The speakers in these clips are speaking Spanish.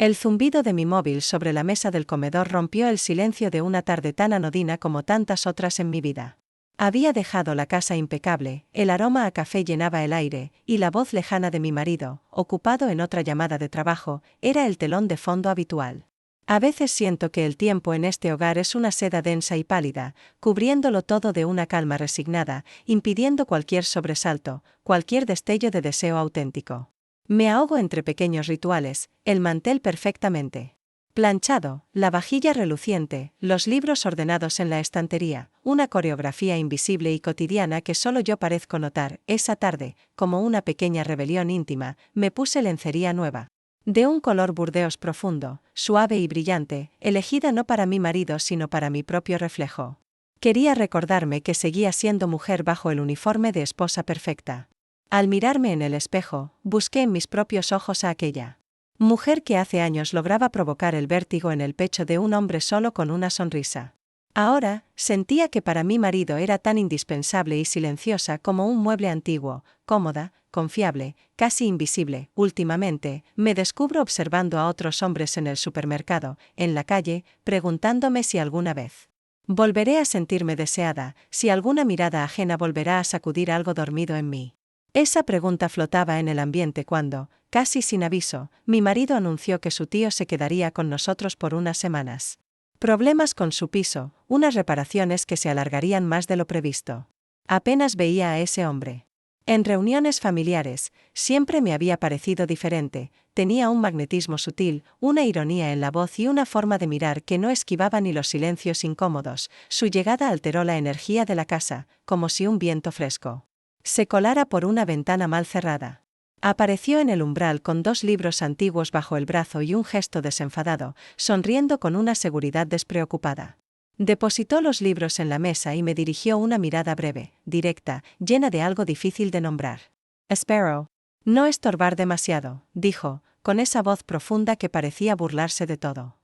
El zumbido de mi móvil sobre la mesa del comedor rompió el silencio de una tarde tan anodina como tantas otras en mi vida. Había dejado la casa impecable, el aroma a café llenaba el aire, y la voz lejana de mi marido, ocupado en otra llamada de trabajo, era el telón de fondo habitual. A veces siento que el tiempo en este hogar es una seda densa y pálida, cubriéndolo todo de una calma resignada, impidiendo cualquier sobresalto, cualquier destello de deseo auténtico. Me ahogo entre pequeños rituales, el mantel perfectamente planchado, la vajilla reluciente, los libros ordenados en la estantería, una coreografía invisible y cotidiana que solo yo parezco notar. Esa tarde, como una pequeña rebelión íntima, me puse lencería nueva. De un color burdeos profundo, suave y brillante, elegida no para mi marido sino para mi propio reflejo. Quería recordarme que seguía siendo mujer bajo el uniforme de esposa perfecta. Al mirarme en el espejo, busqué en mis propios ojos a aquella mujer que hace años lograba provocar el vértigo en el pecho de un hombre solo con una sonrisa. Ahora, sentía que para mi marido era tan indispensable y silenciosa como un mueble antiguo, cómoda, confiable, casi invisible. Últimamente, me descubro observando a otros hombres en el supermercado, en la calle, preguntándome si alguna vez volveré a sentirme deseada, si alguna mirada ajena volverá a sacudir algo dormido en mí. Esa pregunta flotaba en el ambiente cuando, casi sin aviso, mi marido anunció que su tío se quedaría con nosotros por unas semanas. Problemas con su piso, unas reparaciones que se alargarían más de lo previsto. Apenas veía a ese hombre. En reuniones familiares, siempre me había parecido diferente, tenía un magnetismo sutil, una ironía en la voz y una forma de mirar que no esquivaba ni los silencios incómodos. Su llegada alteró la energía de la casa, como si un viento fresco se colara por una ventana mal cerrada. Apareció en el umbral con 2 libros antiguos bajo el brazo y un gesto desenfadado, sonriendo con una seguridad despreocupada. Depositó los libros en la mesa y me dirigió una mirada breve, directa, llena de algo difícil de nombrar. Espero no estorbar demasiado, dijo, con esa voz profunda que parecía burlarse de todo.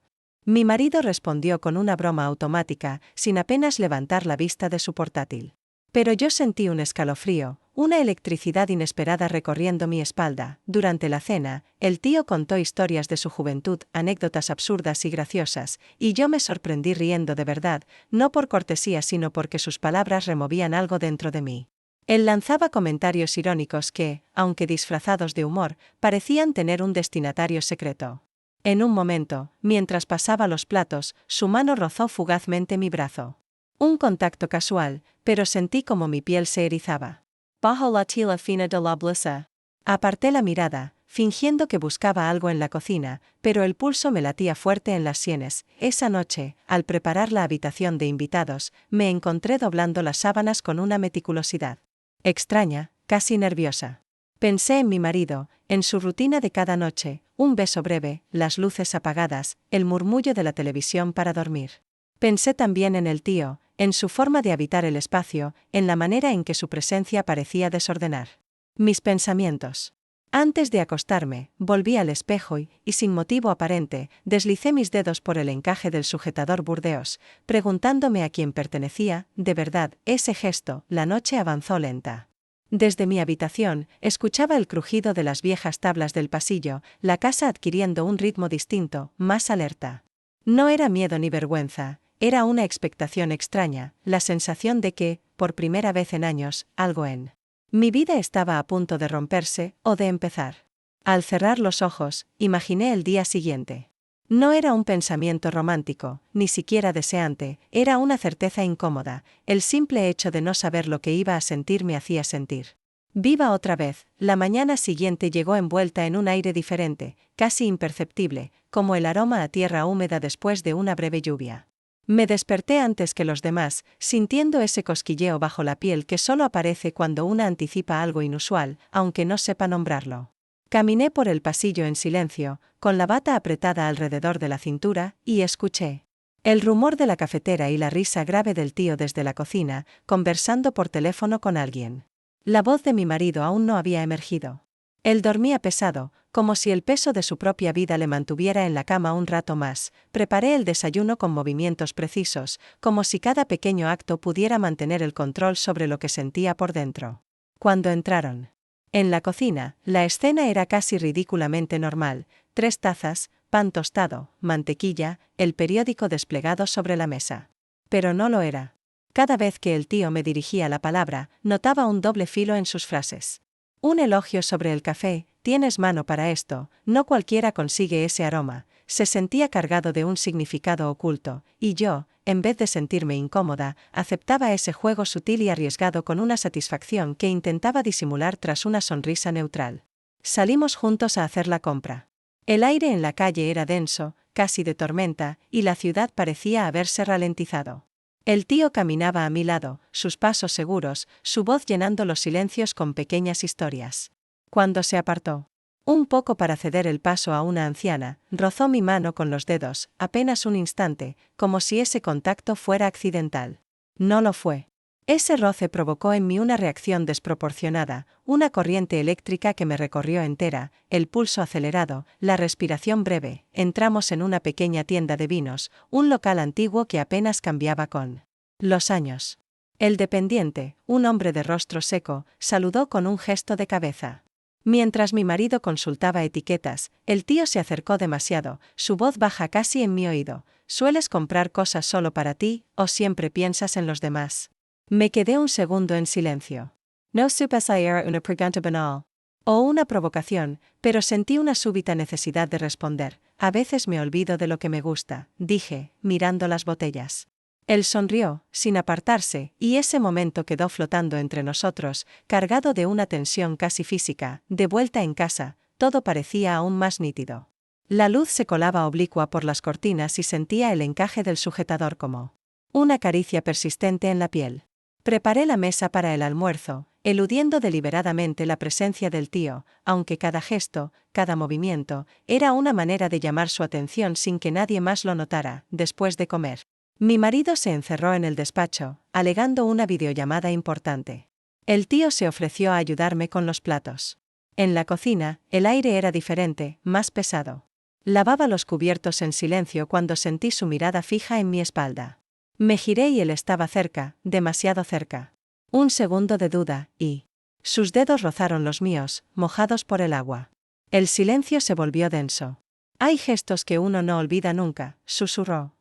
Mi marido respondió con una broma automática, sin apenas levantar la vista de su portátil. Pero yo sentí un escalofrío, una electricidad inesperada recorriendo mi espalda. Durante la cena, el tío contó historias de su juventud, anécdotas absurdas y graciosas, y yo me sorprendí riendo de verdad, no por cortesía sino porque sus palabras removían algo dentro de mí. Él lanzaba comentarios irónicos que, aunque disfrazados de humor, parecían tener un destinatario secreto. En un momento, mientras pasaba los platos, su mano rozó fugazmente mi brazo. Un contacto casual, pero sentí como mi piel se erizaba. Bajo la tela fina de la blusa. Aparté la mirada, fingiendo que buscaba algo en la cocina, pero el pulso me latía fuerte en las sienes. Esa noche, al preparar la habitación de invitados, me encontré doblando las sábanas con una meticulosidad extraña, casi nerviosa. Pensé en mi marido, en su rutina de cada noche, un beso breve, las luces apagadas, el murmullo de la televisión para dormir. Pensé también en el tío, en su forma de habitar el espacio, en la manera en que su presencia parecía desordenar mis pensamientos. Antes de acostarme, volví al espejo y, sin motivo aparente, deslicé mis dedos por el encaje del sujetador burdeos, preguntándome a quién pertenecía. De verdad, ese gesto. La noche avanzó lenta. Desde mi habitación, escuchaba el crujido de las viejas tablas del pasillo, la casa adquiriendo un ritmo distinto, más alerta. No era miedo ni vergüenza. Era una expectación extraña, la sensación de que, por primera vez en años, algo en mi vida estaba a punto de romperse o de empezar. Al cerrar los ojos, imaginé el día siguiente. No era un pensamiento romántico, ni siquiera deseante, era una certeza incómoda. El simple hecho de no saber lo que iba a sentir me hacía sentir viva otra vez. La mañana siguiente llegó envuelta en un aire diferente, casi imperceptible, como el aroma a tierra húmeda después de una breve lluvia. Me desperté antes que los demás, sintiendo ese cosquilleo bajo la piel que solo aparece cuando una anticipa algo inusual, aunque no sepa nombrarlo. Caminé por el pasillo en silencio, con la bata apretada alrededor de la cintura, y escuché el rumor de la cafetera y la risa grave del tío desde la cocina, conversando por teléfono con alguien. La voz de mi marido aún no había emergido. Él dormía pesado, como si el peso de su propia vida le mantuviera en la cama un rato más. Preparé el desayuno con movimientos precisos, como si cada pequeño acto pudiera mantener el control sobre lo que sentía por dentro. Cuando entraron en la cocina, la escena era casi ridículamente normal: 3 tazas, pan tostado, mantequilla, el periódico desplegado sobre la mesa. Pero no lo era. Cada vez que el tío me dirigía la palabra, notaba un doble filo en sus frases. Un elogio sobre el café, tienes mano para esto, no cualquiera consigue ese aroma, se sentía cargado de un significado oculto, y yo, en vez de sentirme incómoda, aceptaba ese juego sutil y arriesgado con una satisfacción que intentaba disimular tras una sonrisa neutral. Salimos juntos a hacer la compra. El aire en la calle era denso, casi de tormenta, y la ciudad parecía haberse ralentizado. El tío caminaba a mi lado, sus pasos seguros, su voz llenando los silencios con pequeñas historias. Cuando se apartó, un poco para ceder el paso a una anciana, rozó mi mano con los dedos, apenas un instante, como si ese contacto fuera accidental. No lo fue. Ese roce provocó en mí una reacción desproporcionada, una corriente eléctrica que me recorrió entera, el pulso acelerado, la respiración breve. Entramos en una pequeña tienda de vinos, un local antiguo que apenas cambiaba con los años. El dependiente, un hombre de rostro seco, saludó con un gesto de cabeza. Mientras mi marido consultaba etiquetas, el tío se acercó demasiado, su voz baja casi en mi oído. ¿Sueles comprar cosas solo para ti, o siempre piensas en los demás? Me quedé un segundo en silencio. No supe si era una pregunta banal o una provocación, pero sentí una súbita necesidad de responder. A veces me olvido de lo que me gusta, dije, mirando las botellas. Él sonrió, sin apartarse, y ese momento quedó flotando entre nosotros, cargado de una tensión casi física. De vuelta en casa, todo parecía aún más nítido. La luz se colaba oblicua por las cortinas y sentía el encaje del sujetador como una caricia persistente en la piel. Preparé la mesa para el almuerzo, eludiendo deliberadamente la presencia del tío, aunque cada gesto, cada movimiento, era una manera de llamar su atención sin que nadie más lo notara. Después de comer, mi marido se encerró en el despacho, alegando una videollamada importante. El tío se ofreció a ayudarme con los platos. En la cocina, el aire era diferente, más pesado. Lavaba los cubiertos en silencio cuando sentí su mirada fija en mi espalda. Me giré y él estaba cerca, demasiado cerca. Un segundo de duda, y sus dedos rozaron los míos, mojados por el agua. El silencio se volvió denso. Hay gestos que uno no olvida nunca, susurró.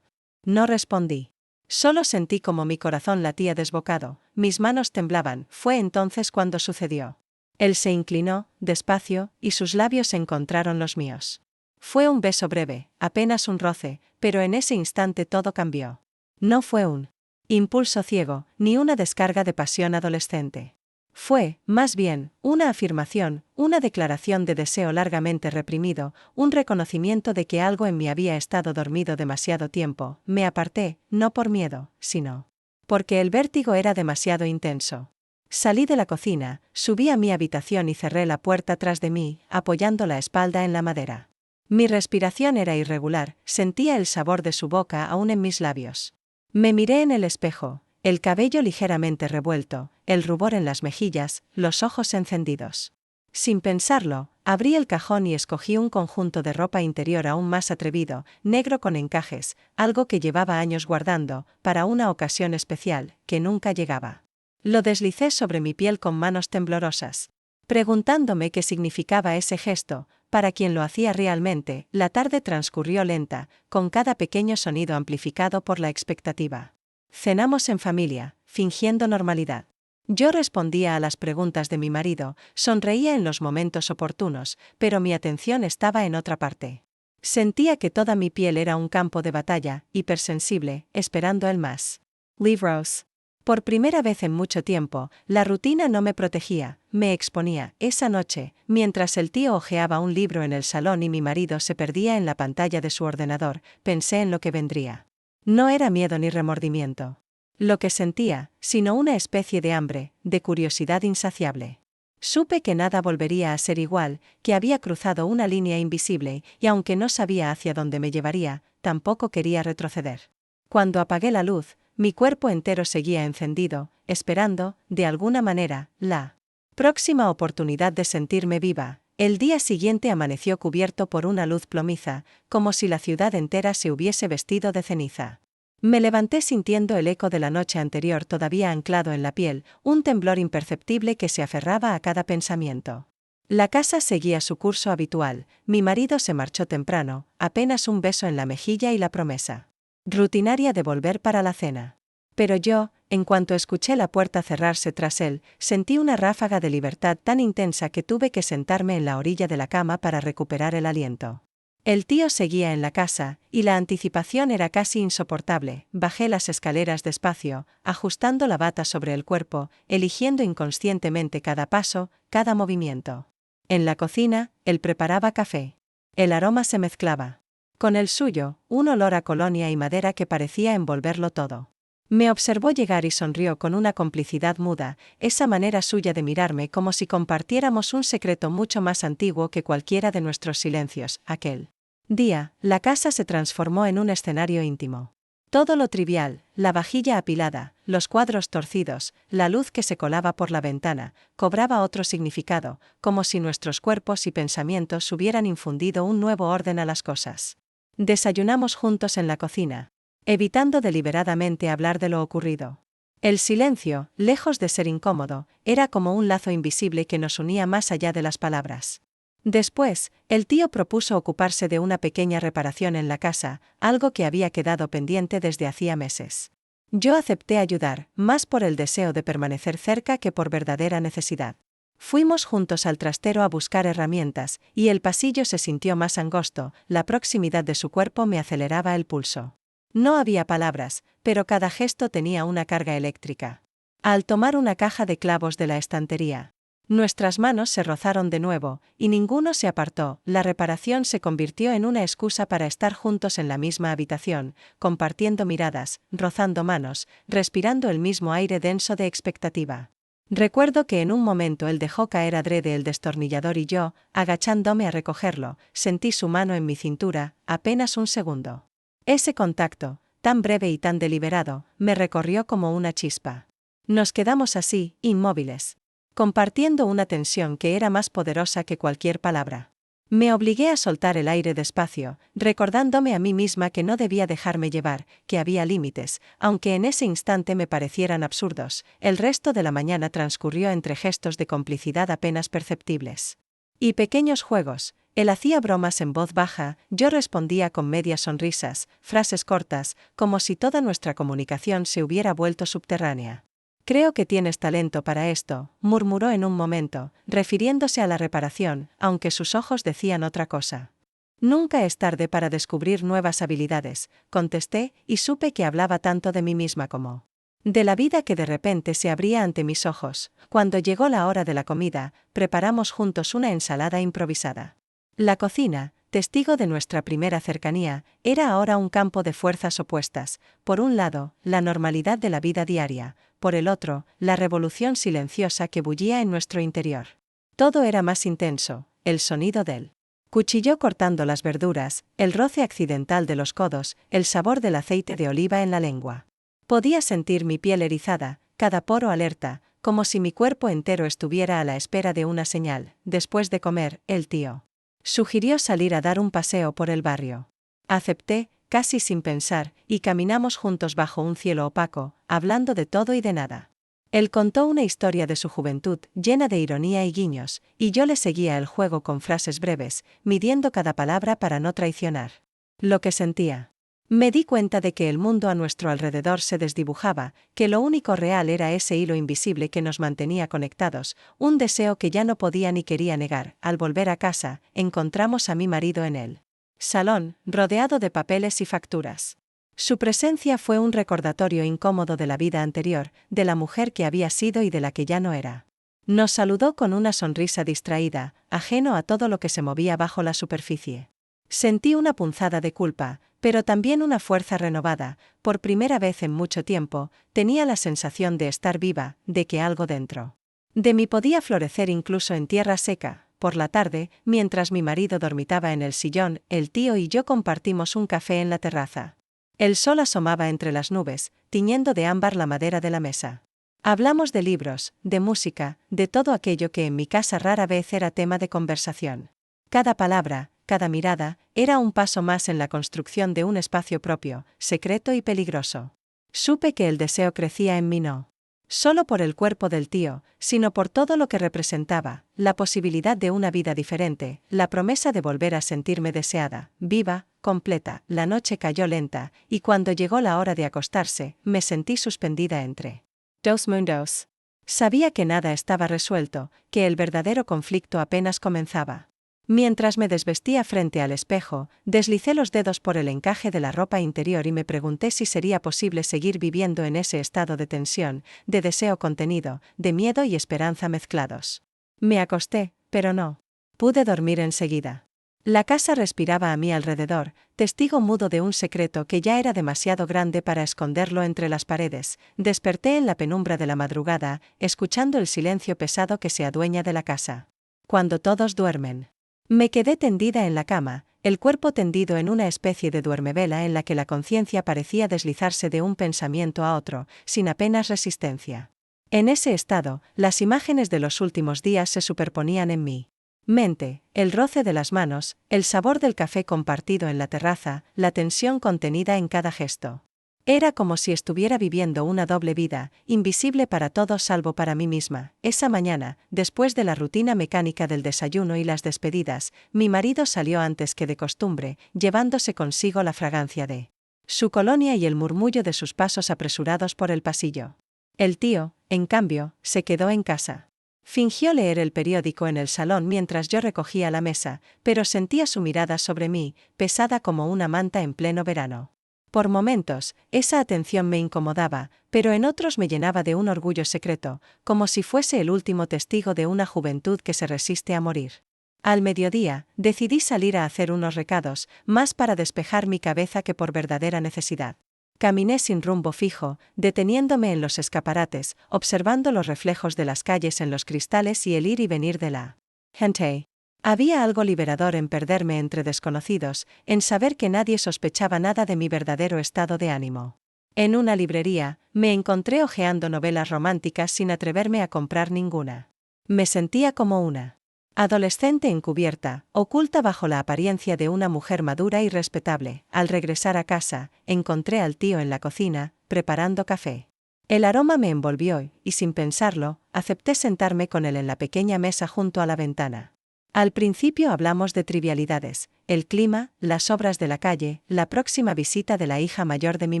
No respondí. Solo sentí como mi corazón latía desbocado, mis manos temblaban. Fue entonces cuando sucedió. Él se inclinó, despacio, y sus labios encontraron los míos. Fue un beso breve, apenas un roce, pero en ese instante todo cambió. No fue un impulso ciego, ni una descarga de pasión adolescente. Fue, más bien, una afirmación, una declaración de deseo largamente reprimido, un reconocimiento de que algo en mí había estado dormido demasiado tiempo. Me aparté, no por miedo, sino porque el vértigo era demasiado intenso. Salí de la cocina, subí a mi habitación y cerré la puerta tras de mí, apoyando la espalda en la madera. Mi respiración era irregular, sentía el sabor de su boca aún en mis labios. Me miré en el espejo, el cabello ligeramente revuelto, el rubor en las mejillas, los ojos encendidos. Sin pensarlo, abrí el cajón y escogí un conjunto de ropa interior aún más atrevido, negro con encajes, algo que llevaba años guardando, para una ocasión especial, que nunca llegaba. Lo deslicé sobre mi piel con manos temblorosas. Preguntándome qué significaba ese gesto, para quien lo hacía realmente, la tarde transcurrió lenta, con cada pequeño sonido amplificado por la expectativa. Cenamos en familia, fingiendo normalidad. Yo respondía a las preguntas de mi marido, sonreía en los momentos oportunos, pero mi atención estaba en otra parte. Sentía que toda mi piel era un campo de batalla, hipersensible, esperando el más. Libros. Por primera vez en mucho tiempo, la rutina no me protegía, me exponía. Esa noche, mientras el tío hojeaba un libro en el salón y mi marido se perdía en la pantalla de su ordenador, pensé en lo que vendría. No era miedo ni remordimiento lo que sentía, sino una especie de hambre, de curiosidad insaciable. Supe que nada volvería a ser igual, que había cruzado una línea invisible, y aunque no sabía hacia dónde me llevaría, tampoco quería retroceder. Cuando apagué la luz, mi cuerpo entero seguía encendido, esperando, de alguna manera, la próxima oportunidad de sentirme viva. El día siguiente amaneció cubierto por una luz plomiza, como si la ciudad entera se hubiese vestido de ceniza. Me levanté sintiendo el eco de la noche anterior todavía anclado en la piel, un temblor imperceptible que se aferraba a cada pensamiento. La casa seguía su curso habitual, mi marido se marchó temprano, apenas un beso en la mejilla y la promesa rutinaria de volver para la cena. Pero yo, en cuanto escuché la puerta cerrarse tras él, sentí una ráfaga de libertad tan intensa que tuve que sentarme en la orilla de la cama para recuperar el aliento. El tío seguía en la casa, y la anticipación era casi insoportable. Bajé las escaleras despacio, ajustando la bata sobre el cuerpo, eligiendo inconscientemente cada paso, cada movimiento. En la cocina, él preparaba café. El aroma se mezclaba con el suyo, un olor a colonia y madera que parecía envolverlo todo. Me observó llegar y sonrió con una complicidad muda, esa manera suya de mirarme como si compartiéramos un secreto mucho más antiguo que cualquiera de nuestros silencios. Aquel día, la casa se transformó en un escenario íntimo. Todo lo trivial, la vajilla apilada, los cuadros torcidos, la luz que se colaba por la ventana, cobraba otro significado, como si nuestros cuerpos y pensamientos hubieran infundido un nuevo orden a las cosas. Desayunamos juntos en la cocina, evitando deliberadamente hablar de lo ocurrido. El silencio, lejos de ser incómodo, era como un lazo invisible que nos unía más allá de las palabras. Después, el tío propuso ocuparse de una pequeña reparación en la casa, algo que había quedado pendiente desde hacía meses. Yo acepté ayudar, más por el deseo de permanecer cerca que por verdadera necesidad. Fuimos juntos al trastero a buscar herramientas, y el pasillo se sintió más angosto, la proximidad de su cuerpo me aceleraba el pulso. No había palabras, pero cada gesto tenía una carga eléctrica. Al tomar una caja de clavos de la estantería, nuestras manos se rozaron de nuevo, y ninguno se apartó. La reparación se convirtió en una excusa para estar juntos en la misma habitación, compartiendo miradas, rozando manos, respirando el mismo aire denso de expectativa. Recuerdo que en un momento él dejó caer adrede el destornillador y yo, agachándome a recogerlo, sentí su mano en mi cintura, apenas un segundo. Ese contacto, tan breve y tan deliberado, me recorrió como una chispa. Nos quedamos así, inmóviles, compartiendo una tensión que era más poderosa que cualquier palabra. Me obligué a soltar el aire despacio, recordándome a mí misma que no debía dejarme llevar, que había límites, aunque en ese instante me parecieran absurdos. El resto de la mañana transcurrió entre gestos de complicidad apenas perceptibles y pequeños juegos. Él hacía bromas en voz baja, yo respondía con medias sonrisas, frases cortas, como si toda nuestra comunicación se hubiera vuelto subterránea. Creo que tienes talento para esto, murmuró en un momento, refiriéndose a la reparación, aunque sus ojos decían otra cosa. Nunca es tarde para descubrir nuevas habilidades, contesté, y supe que hablaba tanto de mí misma como de la vida que de repente se abría ante mis ojos. Cuando llegó la hora de la comida, preparamos juntos una ensalada improvisada. La cocina, testigo de nuestra primera cercanía, era ahora un campo de fuerzas opuestas. Por un lado, la normalidad de la vida diaria, por el otro, la revolución silenciosa que bullía en nuestro interior. Todo era más intenso, el sonido del cuchillo cortando las verduras, el roce accidental de los codos, el sabor del aceite de oliva en la lengua. Podía sentir mi piel erizada, cada poro alerta, como si mi cuerpo entero estuviera a la espera de una señal. Después de comer, el tío sugirió salir a dar un paseo por el barrio. Acepté, casi sin pensar, y caminamos juntos bajo un cielo opaco, hablando de todo y de nada. Él contó una historia de su juventud, llena de ironía y guiños, y yo le seguía el juego con frases breves, midiendo cada palabra para no traicionar lo que sentía. Me di cuenta de que el mundo a nuestro alrededor se desdibujaba, que lo único real era ese hilo invisible que nos mantenía conectados, un deseo que ya no podía ni quería negar. Al volver a casa, encontramos a mi marido en el salón, rodeado de papeles y facturas. Su presencia fue un recordatorio incómodo de la vida anterior, de la mujer que había sido y de la que ya no era. Nos saludó con una sonrisa distraída, ajeno a todo lo que se movía bajo la superficie. Sentí una punzada de culpa, pero también una fuerza renovada. Por primera vez en mucho tiempo, tenía la sensación de estar viva, de que algo dentro de mí podía florecer incluso en tierra seca. Por la tarde, mientras mi marido dormitaba en el sillón, el tío y yo compartimos un café en la terraza. El sol asomaba entre las nubes, tiñendo de ámbar la madera de la mesa. Hablamos de libros, de música, de todo aquello que en mi casa rara vez era tema de conversación. Cada palabra, cada mirada, era un paso más en la construcción de un espacio propio, secreto y peligroso. Supe que el deseo crecía en mí no solo por el cuerpo del tío, sino por todo lo que representaba, la posibilidad de una vida diferente, la promesa de volver a sentirme deseada, viva, completa. La noche cayó lenta, y cuando llegó la hora de acostarse, me sentí suspendida entre dos mundos. Sabía que nada estaba resuelto, que el verdadero conflicto apenas comenzaba. Mientras me desvestía frente al espejo, deslicé los dedos por el encaje de la ropa interior y me pregunté si sería posible seguir viviendo en ese estado de tensión, de deseo contenido, de miedo y esperanza mezclados. Me acosté, pero no pude dormir enseguida. La casa respiraba a mi alrededor, testigo mudo de un secreto que ya era demasiado grande para esconderlo entre las paredes. Desperté en la penumbra de la madrugada, escuchando el silencio pesado que se adueña de la casa. Cuando todos duermen. Me quedé tendida en la cama, el cuerpo tendido en una especie de duermevela en la que la conciencia parecía deslizarse de un pensamiento a otro, sin apenas resistencia. En ese estado, las imágenes de los últimos días se superponían en mi mente, el roce de las manos, el sabor del café compartido en la terraza, la tensión contenida en cada gesto. Era como si estuviera viviendo una doble vida, invisible para todos salvo para mí misma. Esa mañana, después de la rutina mecánica del desayuno y las despedidas, mi marido salió antes que de costumbre, llevándose consigo la fragancia de su colonia y el murmullo de sus pasos apresurados por el pasillo. El tío, en cambio, se quedó en casa. Fingió leer el periódico en el salón mientras yo recogía la mesa, pero sentía su mirada sobre mí, pesada como una manta en pleno verano. Por momentos, esa atención me incomodaba, pero en otros me llenaba de un orgullo secreto, como si fuese el último testigo de una juventud que se resiste a morir. Al mediodía, decidí salir a hacer unos recados, más para despejar mi cabeza que por verdadera necesidad. Caminé sin rumbo fijo, deteniéndome en los escaparates, observando los reflejos de las calles en los cristales y el ir y venir de la gente. Había algo liberador en perderme entre desconocidos, en saber que nadie sospechaba nada de mi verdadero estado de ánimo. En una librería, me encontré hojeando novelas románticas sin atreverme a comprar ninguna. Me sentía como una adolescente encubierta, oculta bajo la apariencia de una mujer madura y respetable. Al regresar a casa, encontré al tío en la cocina, preparando café. El aroma me envolvió y, sin pensarlo, acepté sentarme con él en la pequeña mesa junto a la ventana. Al principio hablamos de trivialidades, el clima, las obras de la calle, la próxima visita de la hija mayor de mi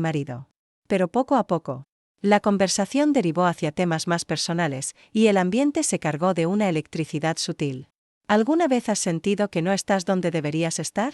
marido. Pero poco a poco, la conversación derivó hacia temas más personales, y el ambiente se cargó de una electricidad sutil. ¿Alguna vez has sentido que no estás donde deberías estar?,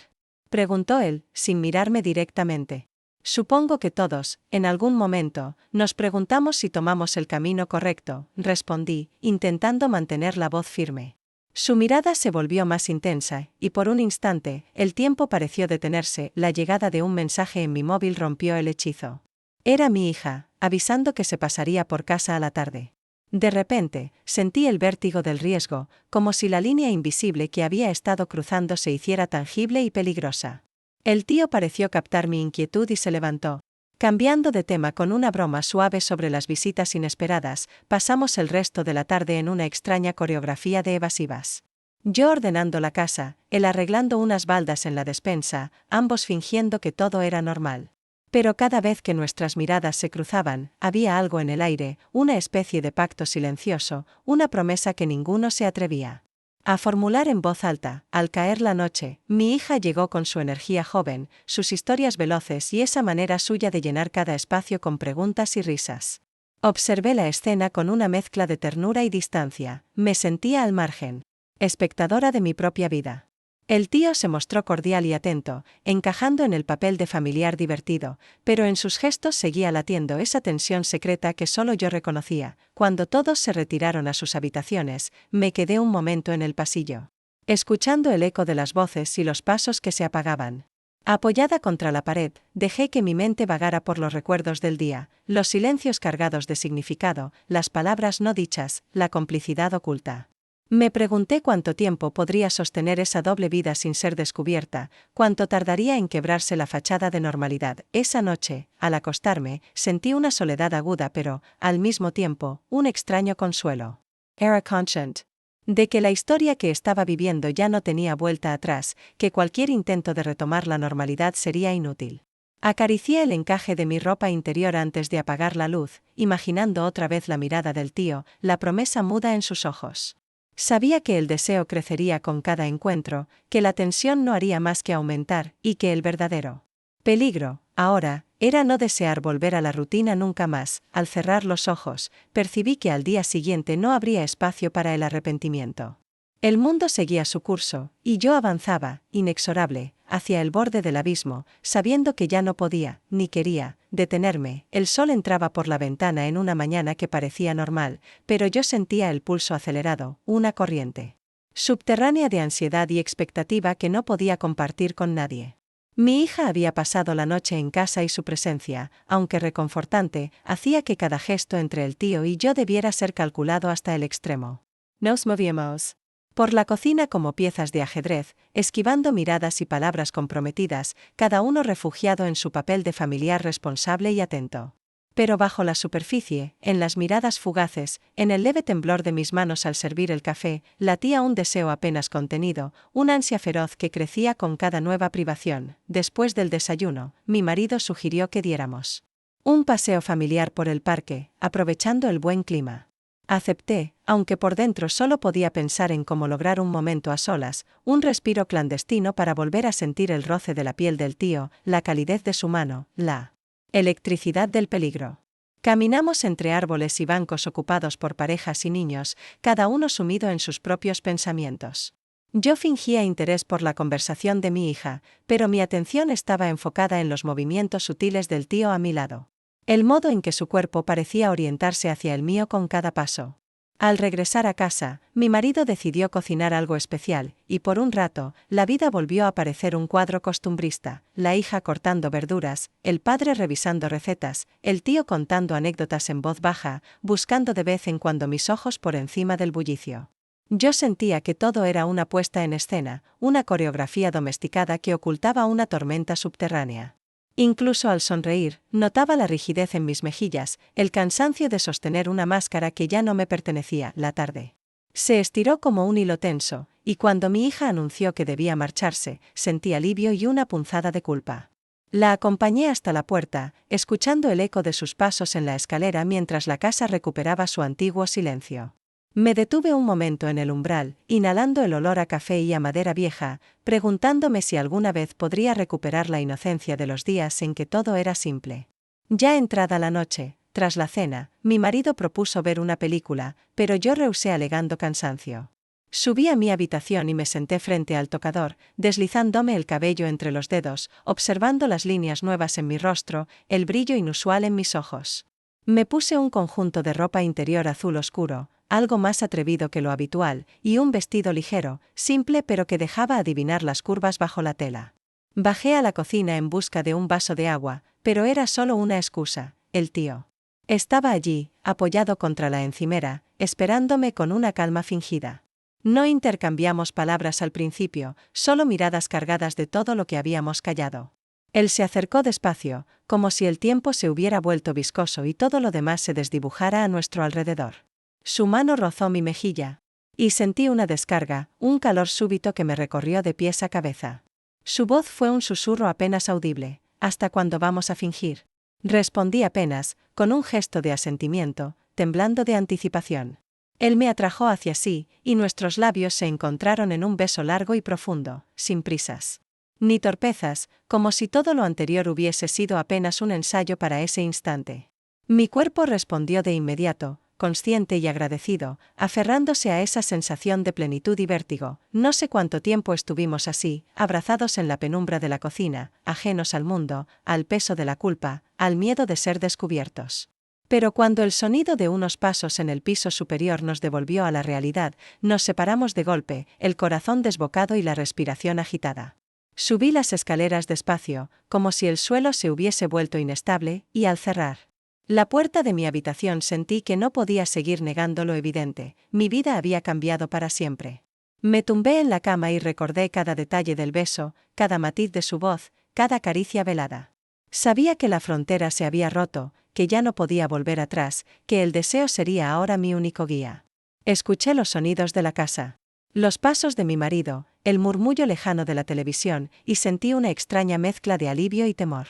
preguntó él, sin mirarme directamente. Supongo que todos, en algún momento, nos preguntamos si tomamos el camino correcto, respondí, intentando mantener la voz firme. Su mirada se volvió más intensa, y por un instante, el tiempo pareció detenerse. La llegada de un mensaje en mi móvil rompió el hechizo. Era mi hija, avisando que se pasaría por casa a la tarde. De repente, sentí el vértigo del riesgo, como si la línea invisible que había estado cruzando se hiciera tangible y peligrosa. El tío pareció captar mi inquietud y se levantó. Cambiando de tema con una broma suave sobre las visitas inesperadas, pasamos el resto de la tarde en una extraña coreografía de evasivas. Yo ordenando la casa, él arreglando unas baldas en la despensa, ambos fingiendo que todo era normal. Pero cada vez que nuestras miradas se cruzaban, había algo en el aire, una especie de pacto silencioso, una promesa que ninguno se atrevía a formular en voz alta. Al caer la noche, mi hija llegó con su energía joven, sus historias veloces y esa manera suya de llenar cada espacio con preguntas y risas. Observé la escena con una mezcla de ternura y distancia, me sentía al margen, espectadora de mi propia vida. El tío se mostró cordial y atento, encajando en el papel de familiar divertido, pero en sus gestos seguía latiendo esa tensión secreta que solo yo reconocía. Cuando todos se retiraron a sus habitaciones, me quedé un momento en el pasillo, escuchando el eco de las voces y los pasos que se apagaban. Apoyada contra la pared, dejé que mi mente vagara por los recuerdos del día, los silencios cargados de significado, las palabras no dichas, la complicidad oculta. Me pregunté cuánto tiempo podría sostener esa doble vida sin ser descubierta, cuánto tardaría en quebrarse la fachada de normalidad. Esa noche, al acostarme, sentí una soledad aguda pero, al mismo tiempo, un extraño consuelo. Era conscient de que la historia que estaba viviendo ya no tenía vuelta atrás, que cualquier intento de retomar la normalidad sería inútil. Acaricié el encaje de mi ropa interior antes de apagar la luz, imaginando otra vez la mirada del tío, la promesa muda en sus ojos. Sabía que el deseo crecería con cada encuentro, que la tensión no haría más que aumentar, y que el verdadero peligro, ahora, era no desear volver a la rutina nunca más. Al cerrar los ojos, percibí que al día siguiente no habría espacio para el arrepentimiento. El mundo seguía su curso, y yo avanzaba, inexorable, hacia el borde del abismo, sabiendo que ya no podía, ni quería, detenerme. El sol entraba por la ventana en una mañana que parecía normal, pero yo sentía el pulso acelerado, una corriente subterránea de ansiedad y expectativa que no podía compartir con nadie. Mi hija había pasado la noche en casa y su presencia, aunque reconfortante, hacía que cada gesto entre el tío y yo debiera ser calculado hasta el extremo. Nos movíamos por la cocina como piezas de ajedrez, esquivando miradas y palabras comprometidas, cada uno refugiado en su papel de familiar responsable y atento. Pero bajo la superficie, en las miradas fugaces, en el leve temblor de mis manos al servir el café, latía un deseo apenas contenido, una ansia feroz que crecía con cada nueva privación. Después del desayuno, mi marido sugirió que diéramos un paseo familiar por el parque, aprovechando el buen clima. Acepté, aunque por dentro solo podía pensar en cómo lograr un momento a solas, un respiro clandestino para volver a sentir el roce de la piel del tío, la calidez de su mano, la electricidad del peligro. Caminamos entre árboles y bancos ocupados por parejas y niños, cada uno sumido en sus propios pensamientos. Yo fingía interés por la conversación de mi hija, pero mi atención estaba enfocada en los movimientos sutiles del tío a mi lado. El modo en que su cuerpo parecía orientarse hacia el mío con cada paso. Al regresar a casa, mi marido decidió cocinar algo especial, y por un rato, la vida volvió a parecer un cuadro costumbrista, la hija cortando verduras, el padre revisando recetas, el tío contando anécdotas en voz baja, buscando de vez en cuando mis ojos por encima del bullicio. Yo sentía que todo era una puesta en escena, una coreografía domesticada que ocultaba una tormenta subterránea. Incluso al sonreír, notaba la rigidez en mis mejillas, el cansancio de sostener una máscara que ya no me pertenecía. La tarde se estiró como un hilo tenso, y cuando mi hija anunció que debía marcharse, sentí alivio y una punzada de culpa. La acompañé hasta la puerta, escuchando el eco de sus pasos en la escalera mientras la casa recuperaba su antiguo silencio. Me detuve un momento en el umbral, inhalando el olor a café y a madera vieja, preguntándome si alguna vez podría recuperar la inocencia de los días en que todo era simple. Ya entrada la noche, tras la cena, mi marido propuso ver una película, pero yo rehusé alegando cansancio. Subí a mi habitación y me senté frente al tocador, deslizándome el cabello entre los dedos, observando las líneas nuevas en mi rostro, el brillo inusual en mis ojos. Me puse un conjunto de ropa interior azul oscuro, algo más atrevido que lo habitual, y un vestido ligero, simple pero que dejaba adivinar las curvas bajo la tela. Bajé a la cocina en busca de un vaso de agua, pero era solo una excusa. El tío estaba allí, apoyado contra la encimera, esperándome con una calma fingida. No intercambiamos palabras al principio, solo miradas cargadas de todo lo que habíamos callado. Él se acercó despacio, como si el tiempo se hubiera vuelto viscoso y todo lo demás se desdibujara a nuestro alrededor. Su mano rozó mi mejilla, y sentí una descarga, un calor súbito que me recorrió de pies a cabeza. Su voz fue un susurro apenas audible. ¿Hasta cuándo vamos a fingir? Respondí apenas, con un gesto de asentimiento, temblando de anticipación. Él me atrajo hacia sí, y nuestros labios se encontraron en un beso largo y profundo, sin prisas ni torpezas, como si todo lo anterior hubiese sido apenas un ensayo para ese instante. Mi cuerpo respondió de inmediato, consciente y agradecido, aferrándose a esa sensación de plenitud y vértigo. No sé cuánto tiempo estuvimos así, abrazados en la penumbra de la cocina, ajenos al mundo, al peso de la culpa, al miedo de ser descubiertos. Pero cuando el sonido de unos pasos en el piso superior nos devolvió a la realidad, nos separamos de golpe, el corazón desbocado y la respiración agitada. Subí las escaleras despacio, como si el suelo se hubiese vuelto inestable, y al cerrar la puerta de mi habitación sentí que no podía seguir negando lo evidente: mi vida había cambiado para siempre. Me tumbé en la cama y recordé cada detalle del beso, cada matiz de su voz, cada caricia velada. Sabía que la frontera se había roto, que ya no podía volver atrás, que el deseo sería ahora mi único guía. Escuché los sonidos de la casa. Los pasos de mi marido, el murmullo lejano de la televisión, y sentí una extraña mezcla de alivio y temor.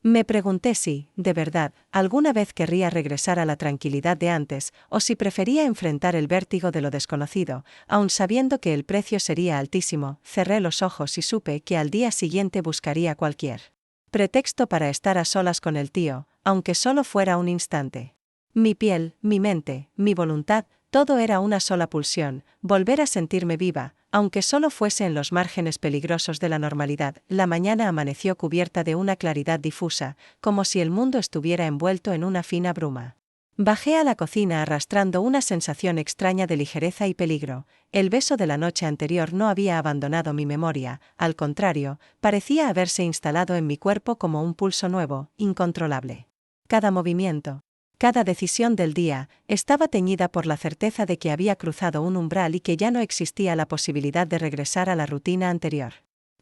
Me pregunté si, de verdad, alguna vez querría regresar a la tranquilidad de antes, o si prefería enfrentar el vértigo de lo desconocido, aun sabiendo que el precio sería altísimo. Cerré los ojos y supe que al día siguiente buscaría cualquier pretexto para estar a solas con el tío, aunque solo fuera un instante. Mi piel, mi mente, mi voluntad, todo era una sola pulsión, volver a sentirme viva, aunque solo fuese en los márgenes peligrosos de la normalidad. La mañana amaneció cubierta de una claridad difusa, como si el mundo estuviera envuelto en una fina bruma. Bajé a la cocina arrastrando una sensación extraña de ligereza y peligro. El beso de la noche anterior no había abandonado mi memoria, al contrario, parecía haberse instalado en mi cuerpo como un pulso nuevo, incontrolable. Cada movimiento, cada decisión del día, estaba teñida por la certeza de que había cruzado un umbral y que ya no existía la posibilidad de regresar a la rutina anterior.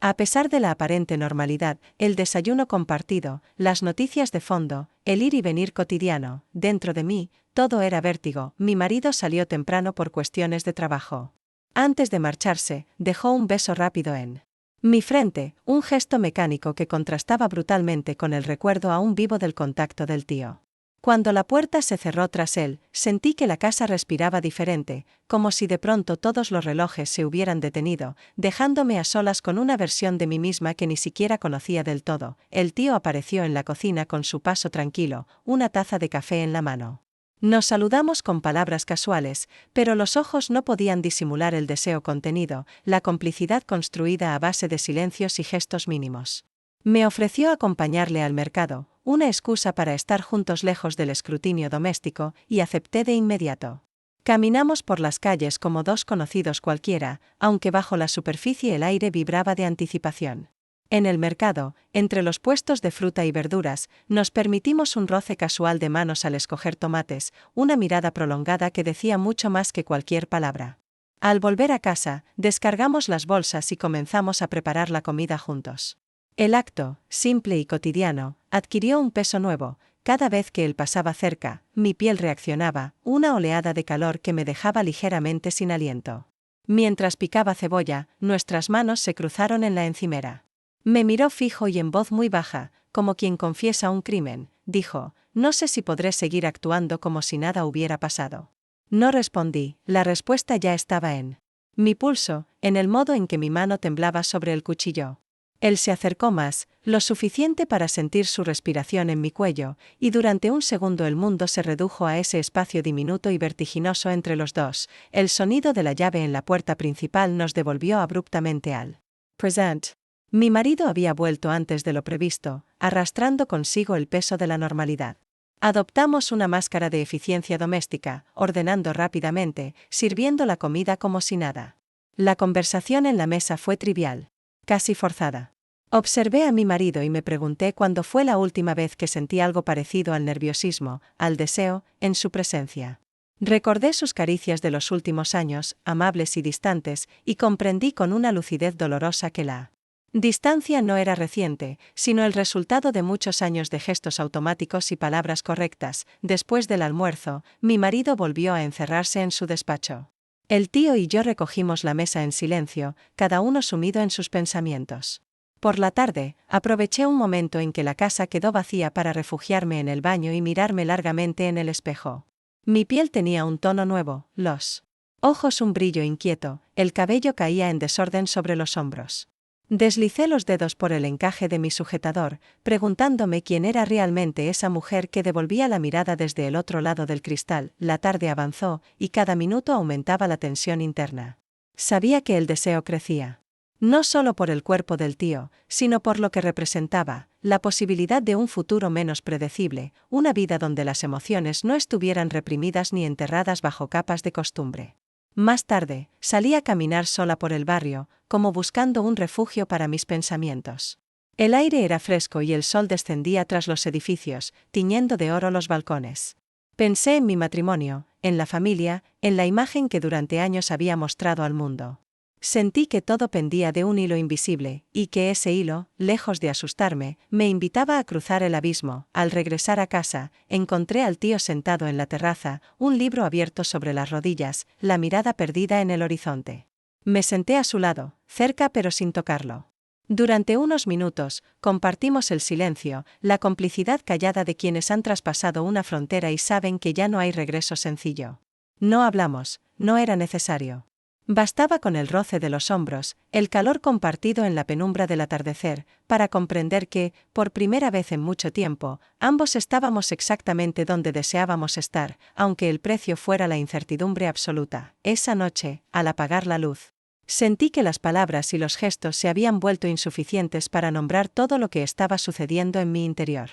A pesar de la aparente normalidad, el desayuno compartido, las noticias de fondo, el ir y venir cotidiano, dentro de mí, todo era vértigo. Mi marido salió temprano por cuestiones de trabajo. Antes de marcharse, dejó un beso rápido en mi frente, un gesto mecánico que contrastaba brutalmente con el recuerdo aún vivo del contacto del tío. Cuando la puerta se cerró tras él, sentí que la casa respiraba diferente, como si de pronto todos los relojes se hubieran detenido, dejándome a solas con una versión de mí misma que ni siquiera conocía del todo. El tío apareció en la cocina con su paso tranquilo, una taza de café en la mano. Nos saludamos con palabras casuales, pero los ojos no podían disimular el deseo contenido, la complicidad construida a base de silencios y gestos mínimos. Me ofreció acompañarle al mercado, una excusa para estar juntos lejos del escrutinio doméstico, y acepté de inmediato. Caminamos por las calles como dos conocidos cualquiera, aunque bajo la superficie el aire vibraba de anticipación. En el mercado, entre los puestos de fruta y verduras, nos permitimos un roce casual de manos al escoger tomates, una mirada prolongada que decía mucho más que cualquier palabra. Al volver a casa, descargamos las bolsas y comenzamos a preparar la comida juntos. El acto, simple y cotidiano, adquirió un peso nuevo. Cada vez que él pasaba cerca, mi piel reaccionaba, una oleada de calor que me dejaba ligeramente sin aliento. Mientras picaba cebolla, nuestras manos se cruzaron en la encimera. Me miró fijo y en voz muy baja, como quien confiesa un crimen, dijo: «No sé si podré seguir actuando como si nada hubiera pasado». No respondí, la respuesta ya estaba en mi pulso, en el modo en que mi mano temblaba sobre el cuchillo. Él se acercó más, lo suficiente para sentir su respiración en mi cuello, y durante un segundo el mundo se redujo a ese espacio diminuto y vertiginoso entre los dos. El sonido de la llave en la puerta principal nos devolvió abruptamente al present. Mi marido había vuelto antes de lo previsto, arrastrando consigo el peso de la normalidad. Adoptamos una máscara de eficiencia doméstica, ordenando rápidamente, sirviendo la comida como si nada. La conversación en la mesa fue trivial, casi forzada. Observé a mi marido y me pregunté cuándo fue la última vez que sentí algo parecido al nerviosismo, al deseo, en su presencia. Recordé sus caricias de los últimos años, amables y distantes, y comprendí con una lucidez dolorosa que la distancia no era reciente, sino el resultado de muchos años de gestos automáticos y palabras correctas. Después del almuerzo, mi marido volvió a encerrarse en su despacho. El tío y yo recogimos la mesa en silencio, cada uno sumido en sus pensamientos. Por la tarde, aproveché un momento en que la casa quedó vacía para refugiarme en el baño y mirarme largamente en el espejo. Mi piel tenía un tono nuevo, los ojos un brillo inquieto, el cabello caía en desorden sobre los hombros. Deslicé los dedos por el encaje de mi sujetador, preguntándome quién era realmente esa mujer que devolvía la mirada desde el otro lado del cristal. La tarde avanzó, y cada minuto aumentaba la tensión interna. Sabía que el deseo crecía. No solo por el cuerpo del tío, sino por lo que representaba, la posibilidad de un futuro menos predecible, una vida donde las emociones no estuvieran reprimidas ni enterradas bajo capas de costumbre. Más tarde, salí a caminar sola por el barrio, como buscando un refugio para mis pensamientos. El aire era fresco y el sol descendía tras los edificios, tiñendo de oro los balcones. Pensé en mi matrimonio, en la familia, en la imagen que durante años había mostrado al mundo. Sentí que todo pendía de un hilo invisible, y que ese hilo, lejos de asustarme, me invitaba a cruzar el abismo. Al regresar a casa, encontré al tío sentado en la terraza, un libro abierto sobre las rodillas, la mirada perdida en el horizonte. Me senté a su lado, cerca pero sin tocarlo. Durante unos minutos, compartimos el silencio, la complicidad callada de quienes han traspasado una frontera y saben que ya no hay regreso sencillo. No hablamos, no era necesario. Bastaba con el roce de los hombros, el calor compartido en la penumbra del atardecer, para comprender que, por primera vez en mucho tiempo, ambos estábamos exactamente donde deseábamos estar, aunque el precio fuera la incertidumbre absoluta. Esa noche, al apagar la luz, sentí que las palabras y los gestos se habían vuelto insuficientes para nombrar todo lo que estaba sucediendo en mi interior.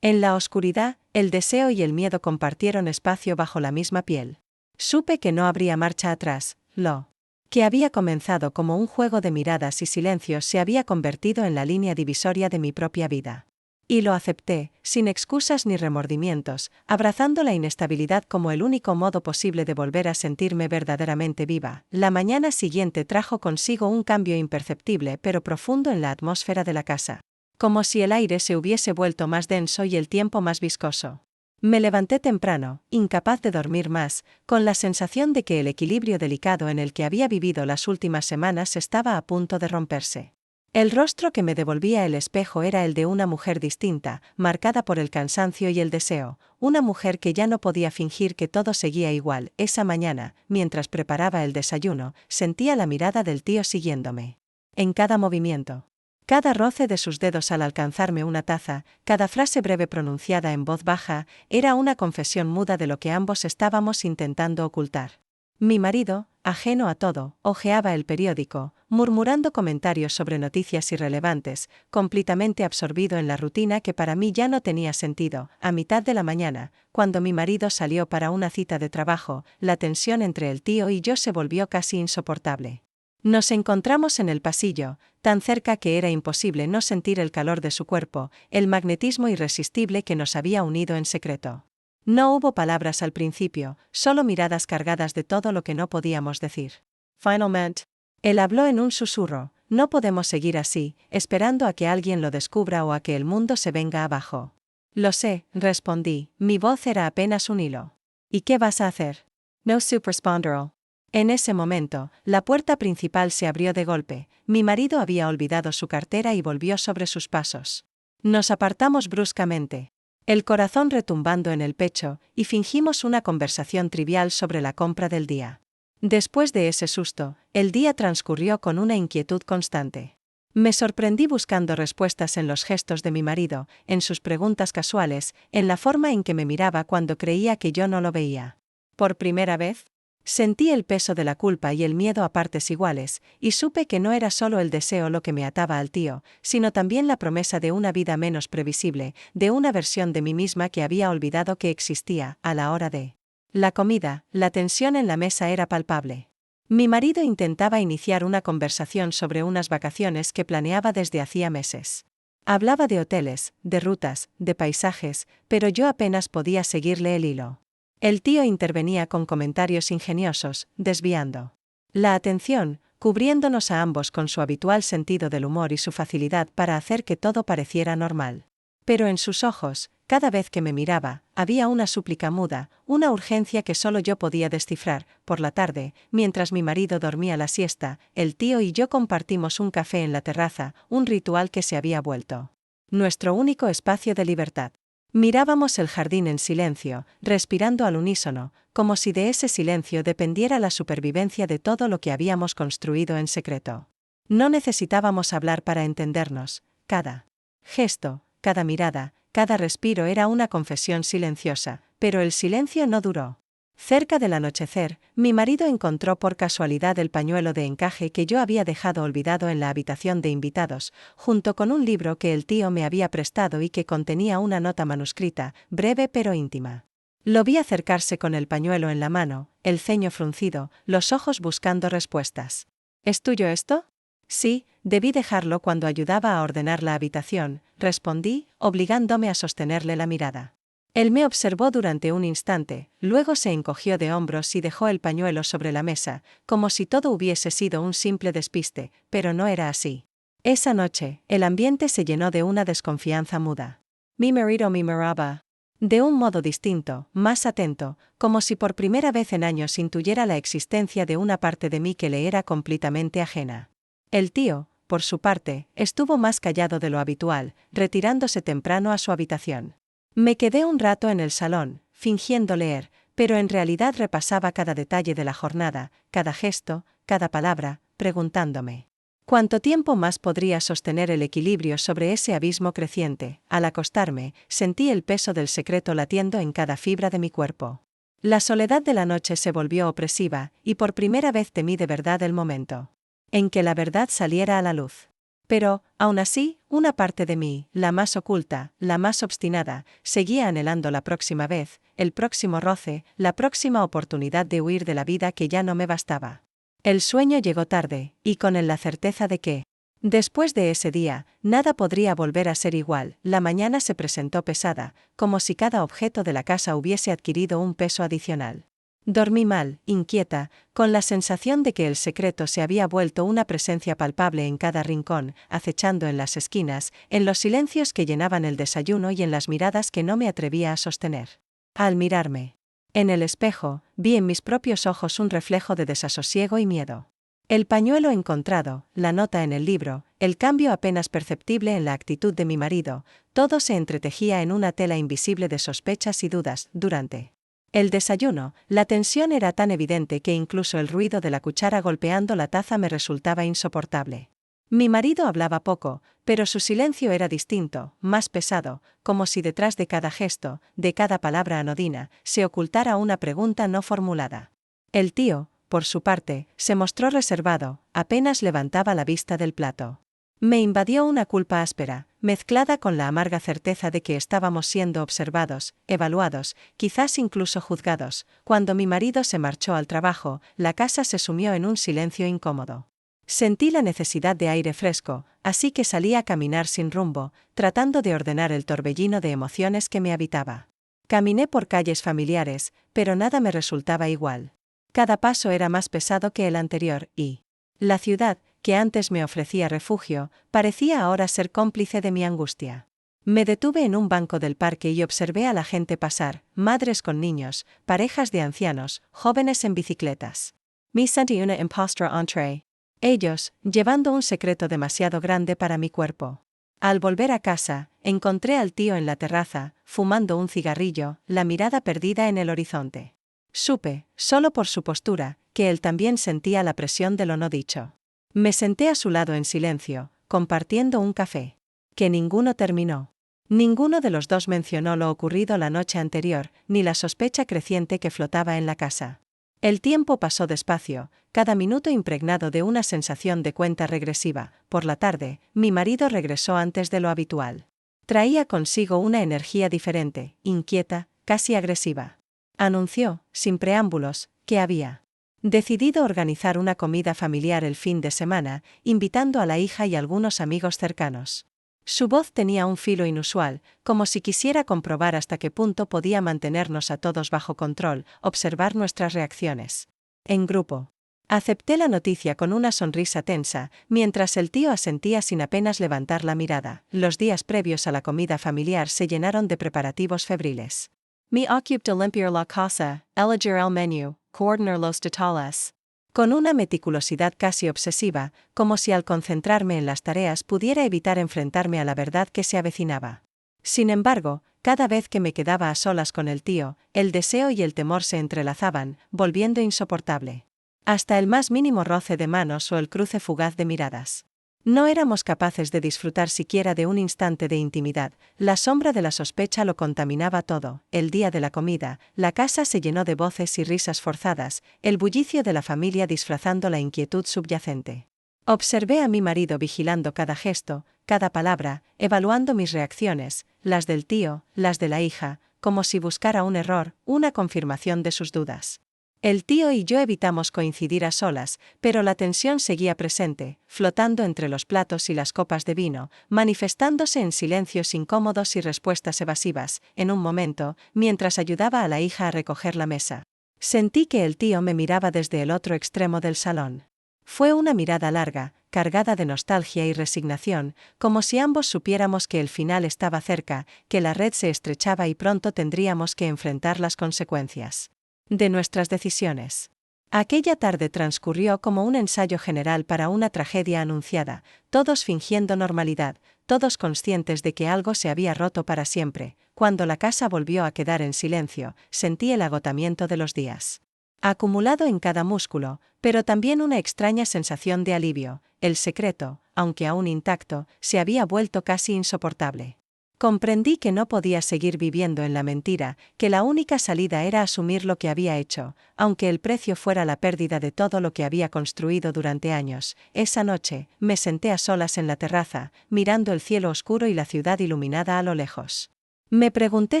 En la oscuridad, el deseo y el miedo compartieron espacio bajo la misma piel. Supe que no habría marcha atrás, lo que había comenzado como un juego de miradas y silencios se había convertido en la línea divisoria de mi propia vida. Y lo acepté, sin excusas ni remordimientos, abrazando la inestabilidad como el único modo posible de volver a sentirme verdaderamente viva. La mañana siguiente trajo consigo un cambio imperceptible pero profundo en la atmósfera de la casa. Como si el aire se hubiese vuelto más denso y el tiempo más viscoso. Me levanté temprano, incapaz de dormir más, con la sensación de que el equilibrio delicado en el que había vivido las últimas semanas estaba a punto de romperse. El rostro que me devolvía el espejo era el de una mujer distinta, marcada por el cansancio y el deseo, una mujer que ya no podía fingir que todo seguía igual. Esa mañana, mientras preparaba el desayuno, sentía la mirada del tío siguiéndome. En cada movimiento. Cada roce de sus dedos al alcanzarme una taza, cada frase breve pronunciada en voz baja, era una confesión muda de lo que ambos estábamos intentando ocultar. Mi marido, ajeno a todo, hojeaba el periódico, murmurando comentarios sobre noticias irrelevantes, completamente absorbido en la rutina que para mí ya no tenía sentido. A mitad de la mañana, cuando mi marido salió para una cita de trabajo, la tensión entre el tío y yo se volvió casi insoportable. Nos encontramos en el pasillo, tan cerca que era imposible no sentir el calor de su cuerpo, el magnetismo irresistible que nos había unido en secreto. No hubo palabras al principio, solo miradas cargadas de todo lo que no podíamos decir. Finalmente, él habló en un susurro: no podemos seguir así, esperando a que alguien lo descubra o a que el mundo se venga abajo. Lo sé, respondí, mi voz era apenas un hilo. ¿Y qué vas a hacer? No supe responderlo. En ese momento, la puerta principal se abrió de golpe. Mi marido había olvidado su cartera y volvió sobre sus pasos. Nos apartamos bruscamente, el corazón retumbando en el pecho, y fingimos una conversación trivial sobre la compra del día. Después de ese susto, el día transcurrió con una inquietud constante. Me sorprendí buscando respuestas en los gestos de mi marido, en sus preguntas casuales, en la forma en que me miraba cuando creía que yo no lo veía. Por primera vez, sentí el peso de la culpa y el miedo a partes iguales, y supe que no era solo el deseo lo que me ataba al tío, sino también la promesa de una vida menos previsible, de una versión de mí misma que había olvidado que existía. A la hora de la comida, la tensión en la mesa era palpable. Mi marido intentaba iniciar una conversación sobre unas vacaciones que planeaba desde hacía meses. Hablaba de hoteles, de rutas, de paisajes, pero yo apenas podía seguirle el hilo. El tío intervenía con comentarios ingeniosos, desviando la atención, cubriéndonos a ambos con su habitual sentido del humor y su facilidad para hacer que todo pareciera normal. Pero en sus ojos, cada vez que me miraba, había una súplica muda, una urgencia que solo yo podía descifrar. Por la tarde, mientras mi marido dormía la siesta, el tío y yo compartimos un café en la terraza, un ritual que se había vuelto nuestro único espacio de libertad. Mirábamos el jardín en silencio, respirando al unísono, como si de ese silencio dependiera la supervivencia de todo lo que habíamos construido en secreto. No necesitábamos hablar para entendernos. Cada gesto, cada mirada, cada respiro era una confesión silenciosa, pero el silencio no duró. Cerca del anochecer, mi marido encontró por casualidad el pañuelo de encaje que yo había dejado olvidado en la habitación de invitados, junto con un libro que el tío me había prestado y que contenía una nota manuscrita, breve pero íntima. Lo vi acercarse con el pañuelo en la mano, el ceño fruncido, los ojos buscando respuestas. ¿Es tuyo esto? Sí, debí dejarlo cuando ayudaba a ordenar la habitación, respondí, obligándome a sostenerle la mirada. Él me observó durante un instante, luego se encogió de hombros y dejó el pañuelo sobre la mesa, como si todo hubiese sido un simple despiste, pero no era así. Esa noche, el ambiente se llenó de una desconfianza muda. Mi marido me miraba de un modo distinto, más atento, como si por primera vez en años intuyera la existencia de una parte de mí que le era completamente ajena. El tío, por su parte, estuvo más callado de lo habitual, retirándose temprano a su habitación. Me quedé un rato en el salón, fingiendo leer, pero en realidad repasaba cada detalle de la jornada, cada gesto, cada palabra, preguntándome: ¿cuánto tiempo más podría sostener el equilibrio sobre ese abismo creciente? Al acostarme, sentí el peso del secreto latiendo en cada fibra de mi cuerpo. La soledad de la noche se volvió opresiva, y por primera vez temí de verdad el momento en que la verdad saliera a la luz. Pero, aún así, una parte de mí, la más oculta, la más obstinada, seguía anhelando la próxima vez, el próximo roce, la próxima oportunidad de huir de la vida que ya no me bastaba. El sueño llegó tarde, y con él la certeza de que, después de ese día, nada podría volver a ser igual. La mañana se presentó pesada, como si cada objeto de la casa hubiese adquirido un peso adicional. Dormí mal, inquieta, con la sensación de que el secreto se había vuelto una presencia palpable en cada rincón, acechando en las esquinas, en los silencios que llenaban el desayuno y en las miradas que no me atrevía a sostener. Al mirarme en el espejo, vi en mis propios ojos un reflejo de desasosiego y miedo. El pañuelo encontrado, la nota en el libro, el cambio apenas perceptible en la actitud de mi marido, todo se entretejía en una tela invisible de sospechas y dudas. Durante el desayuno, la tensión era tan evidente que incluso el ruido de la cuchara golpeando la taza me resultaba insoportable. Mi marido hablaba poco, pero su silencio era distinto, más pesado, como si detrás de cada gesto, de cada palabra anodina, se ocultara una pregunta no formulada. El tío, por su parte, se mostró reservado, apenas levantaba la vista del plato. Me invadió una culpa áspera, mezclada con la amarga certeza de que estábamos siendo observados, evaluados, quizás incluso juzgados. Cuando mi marido se marchó al trabajo, la casa se sumió en un silencio incómodo. Sentí la necesidad de aire fresco, así que salí a caminar sin rumbo, tratando de ordenar el torbellino de emociones que me habitaba. Caminé por calles familiares, pero nada me resultaba igual. Cada paso era más pesado que el anterior y la ciudad, que antes me ofrecía refugio, parecía ahora ser cómplice de mi angustia. Me detuve en un banco del parque y observé a la gente pasar, madres con niños, parejas de ancianos, jóvenes en bicicletas. Me sentí una impostora entre ellos, llevando un secreto demasiado grande para mi cuerpo. Al volver a casa, encontré al tío en la terraza, fumando un cigarrillo, la mirada perdida en el horizonte. Supe, solo por su postura, que él también sentía la presión de lo no dicho. Me senté a su lado en silencio, compartiendo un café. Que ninguno terminó. Ninguno de los dos mencionó lo ocurrido la noche anterior, ni la sospecha creciente que flotaba en la casa. El tiempo pasó despacio, cada minuto impregnado de una sensación de cuenta regresiva. Por la tarde, mi marido regresó antes de lo habitual. Traía consigo una energía diferente, inquieta, casi agresiva. Anunció, sin preámbulos, que había decidido organizar una comida familiar el fin de semana, invitando a la hija y algunos amigos cercanos. Su voz tenía un filo inusual, como si quisiera comprobar hasta qué punto podía mantenernos a todos bajo control, observar nuestras reacciones. En grupo. Acepté la noticia con una sonrisa tensa, mientras el tío asentía sin apenas levantar la mirada. Los días previos a la comida familiar se llenaron de preparativos febriles. Me ocupé de limpiar la casa, elegir el menú, coordinar los detalles. Con una meticulosidad casi obsesiva, como si al concentrarme en las tareas pudiera evitar enfrentarme a la verdad que se avecinaba. Sin embargo, cada vez que me quedaba a solas con el tío, el deseo y el temor se entrelazaban, volviendo insoportable. Hasta el más mínimo roce de manos o el cruce fugaz de miradas. No éramos capaces de disfrutar siquiera de un instante de intimidad, la sombra de la sospecha lo contaminaba todo. El día de la comida, la casa se llenó de voces y risas forzadas, el bullicio de la familia disfrazando la inquietud subyacente. Observé a mi marido vigilando cada gesto, cada palabra, evaluando mis reacciones, las del tío, las de la hija, como si buscara un error, una confirmación de sus dudas. El tío y yo evitamos coincidir a solas, pero la tensión seguía presente, flotando entre los platos y las copas de vino, manifestándose en silencios incómodos y respuestas evasivas. En un momento, mientras ayudaba a la hija a recoger la mesa, sentí que el tío me miraba desde el otro extremo del salón. Fue una mirada larga, cargada de nostalgia y resignación, como si ambos supiéramos que el final estaba cerca, que la red se estrechaba y pronto tendríamos que enfrentar las consecuencias de nuestras decisiones. Aquella tarde transcurrió como un ensayo general para una tragedia anunciada, todos fingiendo normalidad, todos conscientes de que algo se había roto para siempre. Cuando la casa volvió a quedar en silencio, sentí el agotamiento de los días, acumulado en cada músculo, pero también una extraña sensación de alivio. El secreto, aunque aún intacto, se había vuelto casi insoportable. Comprendí que no podía seguir viviendo en la mentira, que la única salida era asumir lo que había hecho, aunque el precio fuera la pérdida de todo lo que había construido durante años. Esa noche, me senté a solas en la terraza, mirando el cielo oscuro y la ciudad iluminada a lo lejos. Me pregunté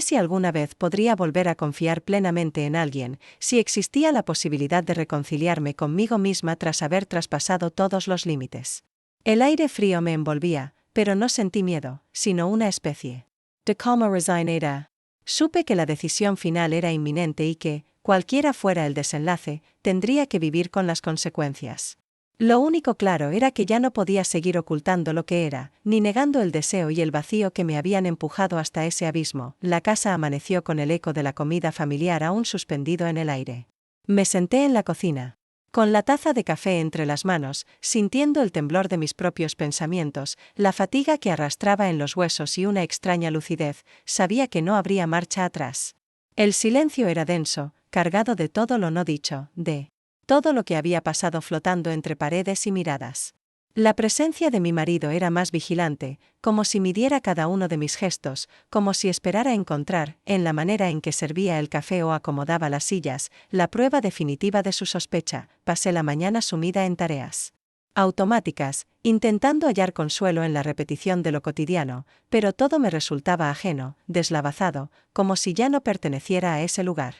si alguna vez podría volver a confiar plenamente en alguien, si existía la posibilidad de reconciliarme conmigo misma tras haber traspasado todos los límites. El aire frío me envolvía, pero no sentí miedo, sino una especie de calma resignada. Supe que la decisión final era inminente y que, cualquiera fuera el desenlace, tendría que vivir con las consecuencias. Lo único claro era que ya no podía seguir ocultando lo que era, ni negando el deseo y el vacío que me habían empujado hasta ese abismo. La casa amaneció con el eco de la comida familiar aún suspendido en el aire. Me senté en la cocina, con la taza de café entre las manos, sintiendo el temblor de mis propios pensamientos, la fatiga que arrastraba en los huesos y una extraña lucidez. Sabía que no habría marcha atrás. El silencio era denso, cargado de todo lo no dicho, de todo lo que había pasado flotando entre paredes y miradas. La presencia de mi marido era más vigilante, como si midiera cada uno de mis gestos, como si esperara encontrar, en la manera en que servía el café o acomodaba las sillas, la prueba definitiva de su sospecha. Pasé la mañana sumida en tareas automáticas, intentando hallar consuelo en la repetición de lo cotidiano, pero todo me resultaba ajeno, deslavazado, como si ya no perteneciera a ese lugar.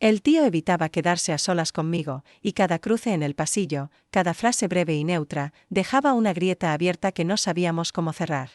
El tío evitaba quedarse a solas conmigo, y cada cruce en el pasillo, cada frase breve y neutra, dejaba una grieta abierta que no sabíamos cómo cerrar.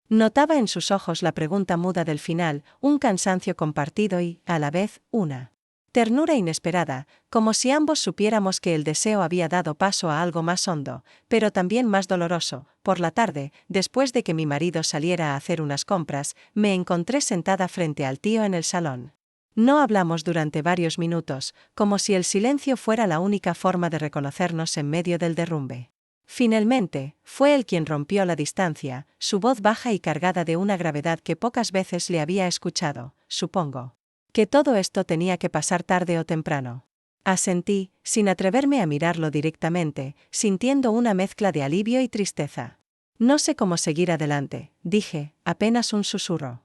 Notaba en sus ojos la pregunta muda del final, un cansancio compartido y, a la vez, una ternura inesperada, como si ambos supiéramos que el deseo había dado paso a algo más hondo, pero también más doloroso. Por la tarde, después de que mi marido saliera a hacer unas compras, me encontré sentada frente al tío en el salón. No hablamos durante varios minutos, como si el silencio fuera la única forma de reconocernos en medio del derrumbe. Finalmente, fue él quien rompió la distancia, su voz baja y cargada de una gravedad que pocas veces le había escuchado. Supongo que todo esto tenía que pasar tarde o temprano. Asentí, sin atreverme a mirarlo directamente, sintiendo una mezcla de alivio y tristeza. No sé cómo seguir adelante, dije, apenas un susurro.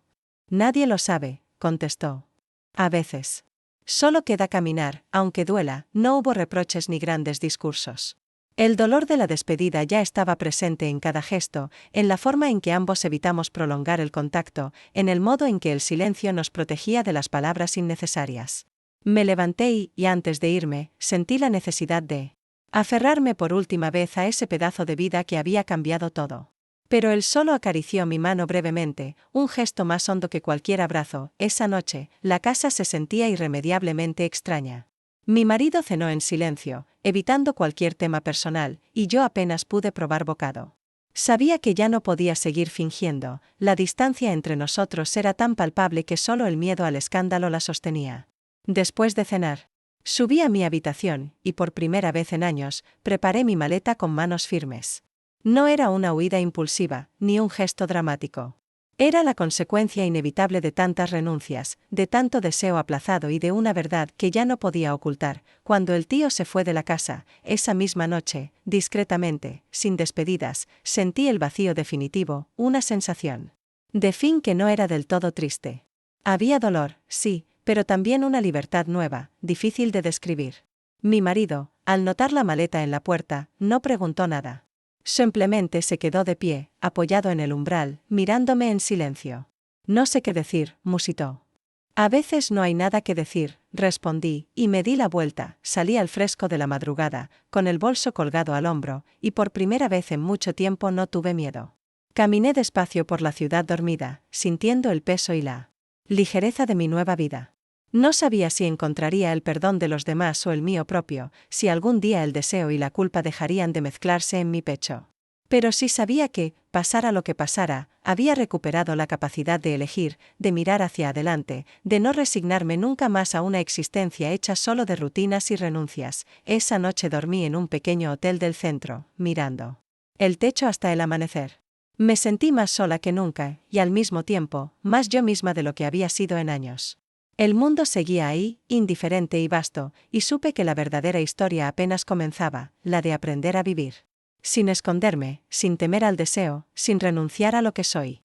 Nadie lo sabe, contestó. A veces. Solo queda caminar, aunque duela. No hubo reproches ni grandes discursos. El dolor de la despedida ya estaba presente en cada gesto, en la forma en que ambos evitamos prolongar el contacto, en el modo en que el silencio nos protegía de las palabras innecesarias. Me levanté y antes de irme, sentí la necesidad de aferrarme por última vez a ese pedazo de vida que había cambiado todo. Pero él solo acarició mi mano brevemente, un gesto más hondo que cualquier abrazo. Esa noche, la casa se sentía irremediablemente extraña. Mi marido cenó en silencio, evitando cualquier tema personal, y yo apenas pude probar bocado. Sabía que ya no podía seguir fingiendo, la distancia entre nosotros era tan palpable que solo el miedo al escándalo la sostenía. Después de cenar, subí a mi habitación, y por primera vez en años, preparé mi maleta con manos firmes. No era una huida impulsiva, ni un gesto dramático. Era la consecuencia inevitable de tantas renuncias, de tanto deseo aplazado y de una verdad que ya no podía ocultar. Cuando el tío se fue de la casa, esa misma noche, discretamente, sin despedidas, sentí el vacío definitivo, una sensación de fin que no era del todo triste. Había dolor, sí, pero también una libertad nueva, difícil de describir. Mi marido, al notar la maleta en la puerta, no preguntó nada. Simplemente se quedó de pie, apoyado en el umbral, mirándome en silencio. No sé qué decir, musitó. A veces no hay nada que decir, respondí, y me di la vuelta. Salí al fresco de la madrugada, con el bolso colgado al hombro, y por primera vez en mucho tiempo no tuve miedo. Caminé despacio por la ciudad dormida, sintiendo el peso y la ligereza de mi nueva vida. No sabía si encontraría el perdón de los demás o el mío propio, si algún día el deseo y la culpa dejarían de mezclarse en mi pecho. Pero sí sabía que, pasara lo que pasara, había recuperado la capacidad de elegir, de mirar hacia adelante, de no resignarme nunca más a una existencia hecha solo de rutinas y renuncias. Esa noche dormí en un pequeño hotel del centro, mirando el techo hasta el amanecer. Me sentí más sola que nunca, y al mismo tiempo, más yo misma de lo que había sido en años. El mundo seguía ahí, indiferente y vasto, y supe que la verdadera historia apenas comenzaba, la de aprender a vivir. Sin esconderme, sin temer al deseo, sin renunciar a lo que soy.